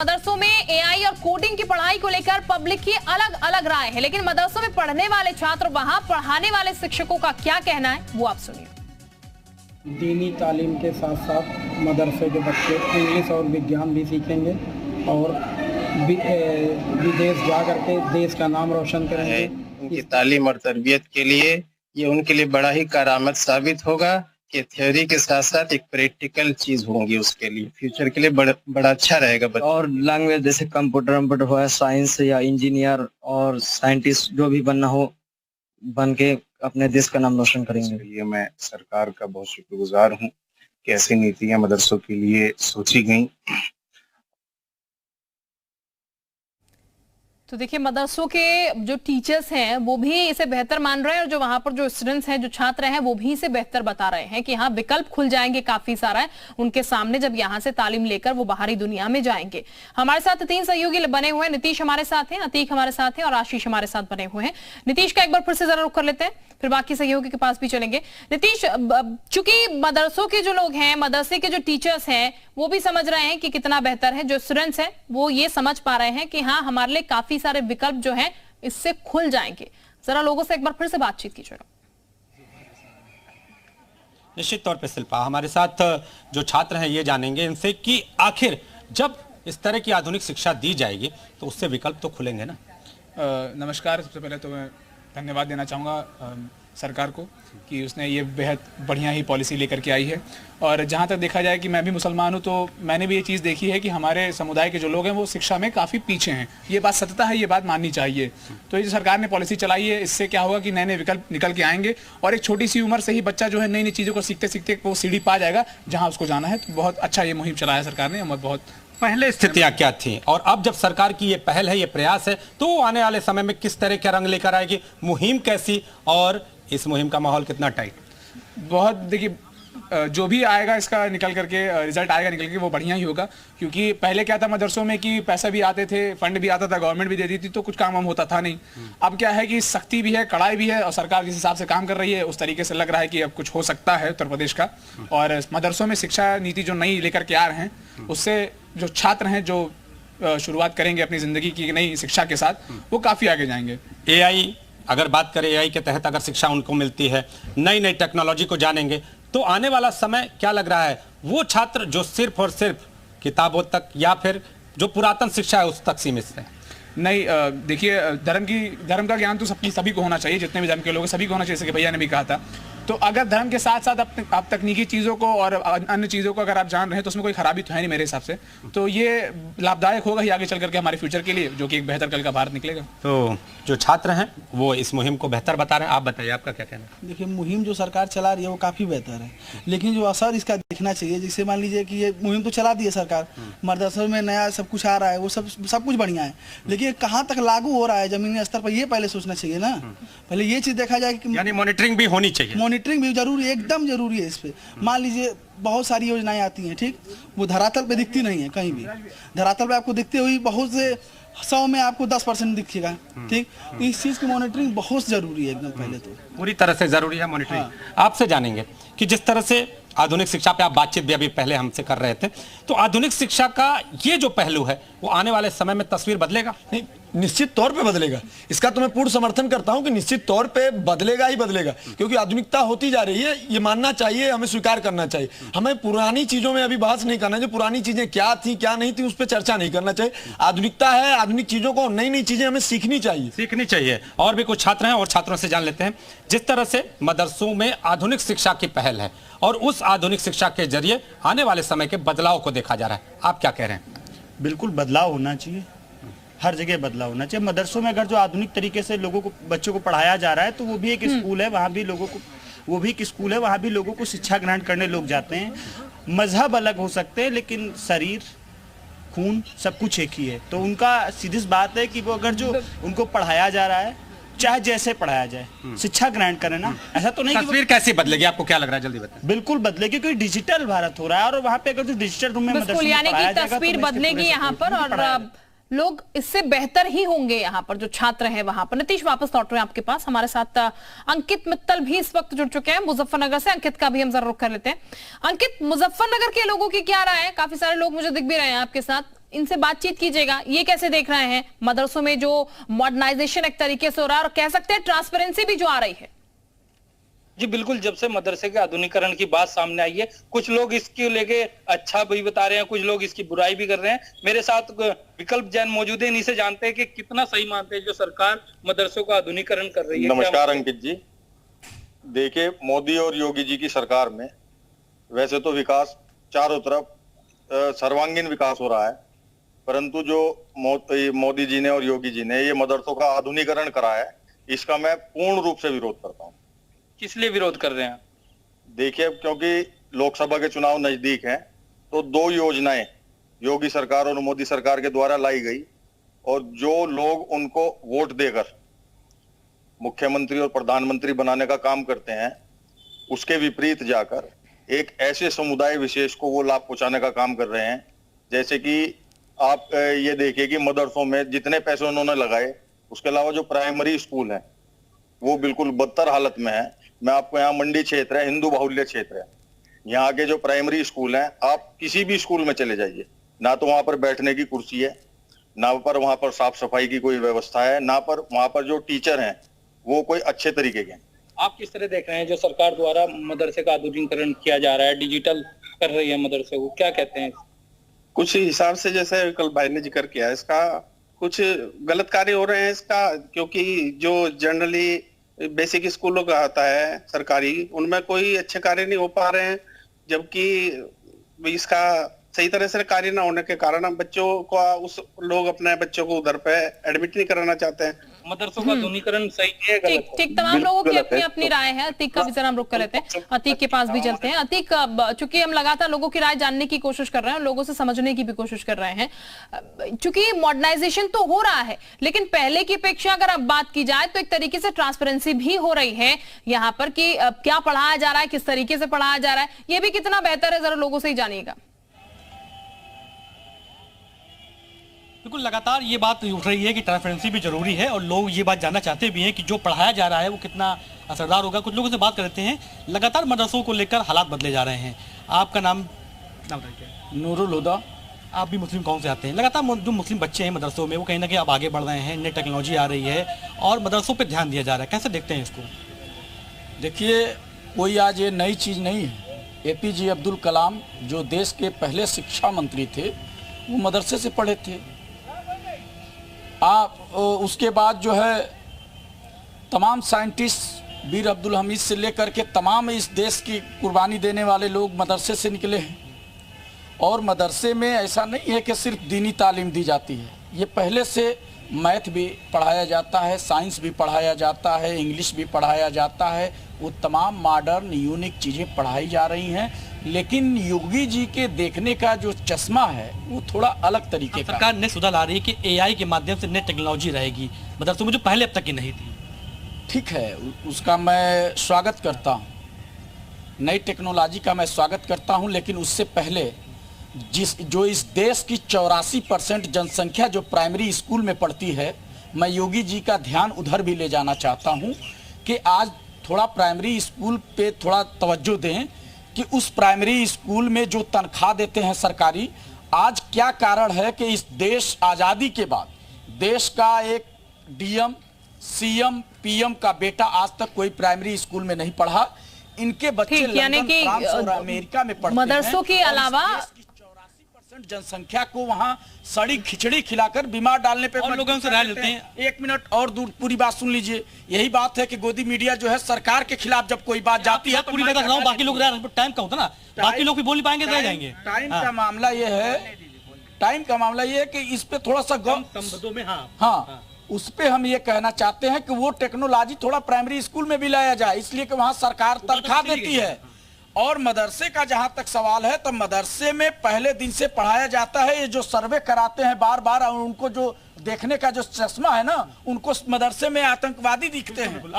मदरसों में एआई और कोडिंग की पढ़ाई को लेकर पब्लिक की अलग अलग राय है, लेकिन मदरसों में पढ़ने वाले छात्र, वहां पढ़ाने वाले शिक्षकों का क्या कहना है वो आप सुनिए। दीनी तालीम के साथ साथ मदरसे के बच्चे इंग्लिश और विज्ञान भी सीखेंगे और विदेश जा करके देश का नाम रोशन करेंगे। उनकी तालीम और तरबियत के लिए ये उनके लिए बड़ा ही करामत साबित होगा कि थ्योरी के साथ साथ एक प्रैक्टिकल चीज होंगी, उसके लिए फ्यूचर के लिए बड़ा अच्छा रहेगा। और लैंग्वेज जैसे कंप्यूटर हो, साइंस या इंजीनियर और साइंटिस्ट जो भी बनना हो, बन के अपने देश का नाम रोशन करेंगे। ये मैं सरकार का बहुत शुक्रगुजार हूँ कि ऐसी नीतियां मदरसों के लिए सोची गई। तो देखिए, मदरसों के जो टीचर्स हैं वो भी इसे बेहतर मान रहे हैं और जो वहां पर जो स्टूडेंट्स हैं, जो छात्र हैं, वो भी इसे बेहतर बता रहे हैं कि हाँ, विकल्प खुल जाएंगे काफी सारा है उनके सामने जब यहाँ से तालीम लेकर वो बाहरी दुनिया में जाएंगे। हमारे साथ 3 सहयोगी बने हुए हैं। नीतीश हमारे साथ हैं, अतीक हमारे साथ हैं और आशीष हमारे साथ बने हुए हैं। नीतीश का एक बार फिर से जरा रुख कर लेते हैं, फिर बाकी सहयोगी के पास भी चलेंगे। नीतीश, चूंकि मदरसों के जो लोग हैं, मदरसे के जो टीचर्स हैं, वो भी समझ रहे हैं कि कितना बेहतर है, जो स्टूडेंट्स हैं वो ये समझ पा रहे हैं कि हाँ, हमारे लिए काफी सारे विकल्प जो हैं इससे खुल जाएंगे। जरा लोगों से एक बार फिर से बातचीत कीजिएगा। निश्चित तौर पे शिल्पा, हमारे साथ जो छात्र हैं ये जानेंगे इनसे कि आखिर जब इस तरह की आधुनिक शिक्षा दी जाएगी तो उससे विकल्प तो खुलेंगे ना। नमस्कार। सबसे पहले तो मैं धन्यवाद देना चाहूँगा सरकार को कि उसने ये बेहद बढ़िया ही पॉलिसी लेकर के आई है। और जहाँ तक देखा जाए कि मैं भी मुसलमान हूँ, तो मैंने भी ये चीज़ देखी है कि हमारे समुदाय के जो लोग हैं वो शिक्षा में काफ़ी पीछे हैं। ये बात सत्यता है, ये बात माननी चाहिए। तो ये जो सरकार ने पॉलिसी चलाई है, इससे क्या होगा कि नए नए विकल्प निकल के आएंगे और एक छोटी सी उम्र से ही बच्चा जो है नई नई चीज़ों को सीखते सीखते वो सीढ़ी पा जाएगा जहाँ उसको जाना है। तो बहुत अच्छा ये मुहिम चलाया सरकार ने। और बहुत पहले स्थितियां क्या थी और अब जब सरकार की ये पहल है, ये प्रयास है, तो आने वाले समय में किस तरह का रंग लेकर आएगी, मुहिम कैसी और इस मुहिम का माहौल कितना टाइट? बहुत देखिए, जो भी आएगा इसका निकल करके रिजल्ट आएगा निकल के वो बढ़िया ही होगा। क्योंकि पहले क्या था मदरसों में कि पैसा भी आते थे, फंड भी आता था, गवर्नमेंट भी देती थी, तो कुछ काम होता था नहीं। अब क्या है कि सख्ती भी है, कड़ाई भी है और सरकार जिस हिसाब से काम कर रही है उस तरीके से लग रहा है कि अब कुछ हो सकता है उत्तर प्रदेश का। और मदरसों में शिक्षा नीति जो नई लेकर के आ रहे हैं, उससे जो छात्र हैं जो शुरुआत करेंगे अपनी जिंदगी की नई शिक्षा के साथ, वो काफ़ी आगे जाएंगे। एआई, अगर बात करें एआई के तहत अगर शिक्षा उनको मिलती है, नई नई टेक्नोलॉजी को जानेंगे, तो आने वाला समय क्या लग रहा है, वो छात्र जो सिर्फ और सिर्फ किताबों तक या फिर जो पुरातन शिक्षा है उस तक सीमित है? नहीं, देखिए, धर्म का ज्ञान तो सभी को होना चाहिए, जितने भी धर्म के लोग सभी को होना चाहिए, जैसे कि भैया ने भी कहा था। तो अगर धर्म के साथ साथ आप तकनीकी चीज़ों को और अन्य चीज़ों को अगर आप जान रहे हैं तो उसमें कोई खराबी तो है नहीं मेरे हिसाब से। तो ये लाभदायक होगा ही आगे चल करके हमारे फ्यूचर के लिए, जो कि एक बेहतर कल का भारत निकलेगा। तो जो छात्र हैं वो इस मुहिम को बेहतर बता रहे हैं, आप बताइए आपका क्या कहना है? देखिए, मुहिम जो सरकार चला रही है वो काफ़ी बेहतर है, लेकिन जो असर इसका देखना चाहिए, जैसे मान लीजिए कि ये मुहिम तो चला दी है सरकार, मदरसों में नया सब कुछ आ रहा है, वो सब कुछ बढ़िया है, लेकिन कहाँ तक लागू हो रहा है जमीनी स्तर पर, ये पहले सोचना चाहिए ना। पहले ये चीज़ देखा जाए कि यानी मॉनिटरिंग भी होनी चाहिए। मॉनिटरिंग भी जरूरी है, एकदम जरूरी है इस पे। मान लीजिए बहुत सारी योजनाएं आती हैं, ठीक, वो धरातल पे दिखती नहीं है कहीं भी। धरातल पे आपको दिखती हुई बहुत से 100 में आपको 10% दिखेगा, ठीक। इस चीज़ की मॉनिटरिंग बहुत जरूरी है, एकदम पहले तो पूरी तरह से जरूरी है मॉनिटरिंग। आपसे जानेंगे कि जिस तरह से आधुनिक शिक्षा पे आप बातचीत भी अभी पहले हमसे कर रहे थे, तो आधुनिक शिक्षा का ये जो पहलू है वो आने वाले समय में तस्वीर बदलेगा? नहीं, निश्चित तौर पे बदलेगा। इसका तो मैं पूर्ण समर्थन करता हूं कि निश्चित तौर पे बदलेगा ही बदलेगा, क्योंकि आधुनिकता होती जा रही है, ये मानना चाहिए, हमें स्वीकार करना चाहिए। हमें पुरानी चीजों में अभी बहस नहीं करना, जो पुरानी चीजें क्या थी क्या नहीं थी उस पर चर्चा नहीं करना चाहिए। आधुनिकता है, आधुनिक चीजों को, नई नई चीजें हमें सीखनी चाहिए। और भी कुछ छात्र हैं और छात्रों से जान लेते हैं। जिस तरह से मदरसों में आधुनिक शिक्षा की पहल है और उस आधुनिक शिक्षा के जरिए आने वाले समय के बदलाव को देखा जा रहा है, आप क्या कह रहे हैं? बिल्कुल बदलाव होना चाहिए, हर जगह बदलाव होना चाहिए। मदरसों में अगर जो आधुनिक तरीके से लोगों को, बच्चों को पढ़ाया जा रहा है, तो वो भी एक स्कूल है, वहाँ भी लोगों को, वो भी एक स्कूल है, वहाँ भी लोगों को शिक्षा ग्रहण करने लोग जाते हैं। मजहब अलग हो सकते हैं, लेकिन शरीर, खून, सब कुछ एक ही है। तो उनका सीधी बात है कि वो अगर जो उनको पढ़ाया जा रहा है, चाहे जैसे पढ़ाया जाए, शिक्षा ग्रहण करें ना, ऐसा तो नहीं। तस्वीर कैसे बदलेगी, आपको क्या लग रहा है, जल्दी बताएं। बिल्कुल बदलेगी, क्योंकि डिजिटल भारत हो रहा है और वहाँ पे अगर जो डिजिटल रूम में यानी कि तस्वीर बदलेगी यहाँ पर और लोग इससे बेहतर ही होंगे यहाँ पर जो छात्र हैं वहां पर। नीतीश, वापस लौट रहे हैं आपके पास। हमारे साथ अंकित मित्तल भी इस वक्त जुड़ चुके हैं मुजफ्फरनगर से। अंकित का भी हम जरा रुख कर लेते हैं। अंकित, मुजफ्फरनगर के लोगों की क्या राय है? काफी सारे लोग मुझे दिख भी रहे हैं आपके साथ। इनसे बातचीत कीजिएगा। ये कैसे देख रहे हैं मदरसों में जो मॉडर्नाइजेशन एक तरीके से हो रहा है और कह सकते हैं ट्रांसपेरेंसी भी जो आ रही है? जी बिल्कुल, जब से मदरसे के आधुनिकीकरण की बात सामने आई है, कुछ लोग इसके लेके अच्छा भी बता रहे हैं, कुछ लोग इसकी बुराई भी कर रहे हैं। मेरे साथ विकल्प जैन मौजूद है, इन्हीं से जानते हैं कि कितना सही मानते हैं जो सरकार मदरसों का आधुनिकीकरण कर रही है। नमस्कार अंकित जी। देखिए, मोदी और योगी जी की सरकार में वैसे तो विकास चारों तरफ सर्वांगीण विकास हो रहा है, परंतु जो मोदी जी ने और योगी जी ने ये मदरसों का आधुनिकीकरण करा है, इसका मैं पूर्ण रूप से विरोध करता हूँ। किस लिए विरोध कर रहे हैं? देखिए, क्योंकि लोकसभा के चुनाव नजदीक हैं, तो दो योजनाएं योगी सरकार और मोदी सरकार के द्वारा लाई गई, और जो लोग उनको वोट देकर मुख्यमंत्री और प्रधानमंत्री बनाने का काम करते हैं, उसके विपरीत जाकर एक ऐसे समुदाय विशेष को वो लाभ पहुंचाने का काम कर रहे हैं। जैसे कि आप ये देखिए कि मदरसों में जितने पैसे उन्होंने लगाए, उसके अलावा जो प्राइमरी स्कूल हैं वो बिल्कुल बदतर हालत में है। मैं आपको यहाँ मंडी क्षेत्र है, हिंदू बाहुल्य क्षेत्र है, यहाँ के जो प्राइमरी स्कूल हैं, आप किसी भी स्कूल में चले जाइए, ना तो वहां पर बैठने की कुर्सी है, ना पर वहां पर साफ सफाई की कोई व्यवस्था है, ना पर वहां पर जो टीचर हैं वो कोई अच्छे तरीके के हैं। आप किस तरह देख रहे हैं जो सरकार द्वारा मदरसे का आधुनिकीकरण किया जा रहा है, डिजिटल कर रही है मदरसे को, क्या कहते हैं? कुछ हिसाब से जैसे कल भाई ने जिक्र किया, इसका कुछ गलत कार्य हो रहे हैं इसका, क्योंकि जो जनरली बेसिक स्कूलों का आता है सरकारी, उनमें कोई अच्छे कार्य नहीं हो पा रहे हैं, जबकि इसका सही तरह से कार्य ना होने के कारण बच्चों को लोग अपने बच्चों को उधर पे एडमिट नहीं कराना चाहते हैं। मदरसों का आधुनिकीकरण सही है, गलत है? ठीक, तमाम लोगों की अपनी अपनी राय है। अतीक का भी जरा हम रुक कर लेते हैं, अतीक के पास भी चलते हैं। अतीक, चूंकि हम लगातार लोगों की राय जानने की कोशिश कर रहे हैं, लोगों से समझने की भी कोशिश कर रहे हैं, चूंकि मॉडर्नाइजेशन तो हो रहा है, लेकिन पहले की अपेक्षा अगर अब बात की जाए तो एक तरीके से ट्रांसपेरेंसी भी हो रही है यहाँ पर कि क्या पढ़ाया जा रहा है, किस तरीके से पढ़ाया जा रहा है, ये भी कितना बेहतर है, जरा लोगों से ही जानिएगा। बिल्कुल, लगातार ये बात उठ रही है कि ट्रांसपेरेंसी भी जरूरी है और लोग ये बात जानना चाहते भी हैं कि जो पढ़ाया जा रहा है वो कितना असरदार होगा। कुछ लोगों से बात कर लेते हैं। लगातार मदरसों को लेकर हालात बदले जा रहे हैं। आपका नाम बताइए। नूरुल हुदा। आप भी मुस्लिम कौम से आते हैं। लगातार जो मुस्लिम बच्चे हैं मदरसों में, वो कहीं ना कहीं अब आगे बढ़ रहे हैं, नई टेक्नोलॉजी आ रही है और मदरसों पर ध्यान दिया जा रहा है, कैसे देखते हैं इसको? देखिए, कोई आज ये नई चीज़ नहीं है। APJ अब्दुल कलाम जो देश के पहले शिक्षा मंत्री थे, वो मदरसे से पढ़े थे। उसके बाद जो है तमाम साइंटिस्ट वीर अब्दुल हमीद से लेकर के तमाम इस देश की कुर्बानी देने वाले लोग मदरसे से निकले हैं। और मदरसे में ऐसा नहीं है कि सिर्फ दीनी तालीम दी जाती है, ये पहले से मैथ भी पढ़ाया जाता है, साइंस भी पढ़ाया जाता है, इंग्लिश भी पढ़ाया जाता है। वो तमाम मॉडर्न यूनिक चीज़ें पढ़ाई जा रही हैं, लेकिन योगी जी के देखने का जो चश्मा है वो थोड़ा अलग तरीके का। सरकार ने सुधार ला रही है कि AI के माध्यम से नई टेक्नोलॉजी रहेगी मदरसों में, जो पहले अब तक की नहीं थी। ठीक है, उसका मैं स्वागत करता हूँ, नई टेक्नोलॉजी का मैं स्वागत करता हूँ, लेकिन उससे पहले जो इस देश की 84% जनसंख्या जो प्राइमरी स्कूल में पढ़ती है, मैं योगी जी का ध्यान उधर भी ले जाना चाहता हूँ कि आज थोड़ा प्राइमरी स्कूल पे थोड़ा तवज्जो दें कि उस प्राइमरी स्कूल में जो तनख्वाह देते हैं सरकारी, आज क्या कारण है कि इस देश आज़ादी के बाद देश का एक DM, CM, PM का बेटा आज तक कोई प्राइमरी स्कूल में नहीं पढ़ा। इनके बच्चे लंदन, फ्रांस और अमेरिका में पढ़ते हैं। मदरसों के अलावा 84% जनसंख्या को वहां सड़ी खिचड़ी खिलाकर बीमार डालने पे लोगों से राय लेते हैं। एक मिनट और दूर पूरी बात सुन लीजिए। यही बात है कि गोदी मीडिया जो है सरकार के खिलाफ जब कोई बात जाती है, पूरी बात सुनाओ, बाकी लोग टाइम का होता ना, बाकी लोग भी बोल नहीं पाएंगे, रह जाएंगे। टाइम का मामला ये है, टाइम का मामला ये है कि इस पे थोड़ा सा हाँ, उस पे हम ये कहना चाहते हैं कि वो टेक्नोलॉजी थोड़ा प्राइमरी स्कूल में भी लाया जाए, इसलिए कि वहाँ सरकार तनख्वाह देती है। और मदरसे का जहां तक सवाल है, तो मदरसे में पहले दिन से पढ़ाया जाता है। ये जो सर्वे कराते हैं बार बार, और उनको जो देखने का जो चश्मा है ना, उनको मदरसे में आतंकवादी दिखते हैं।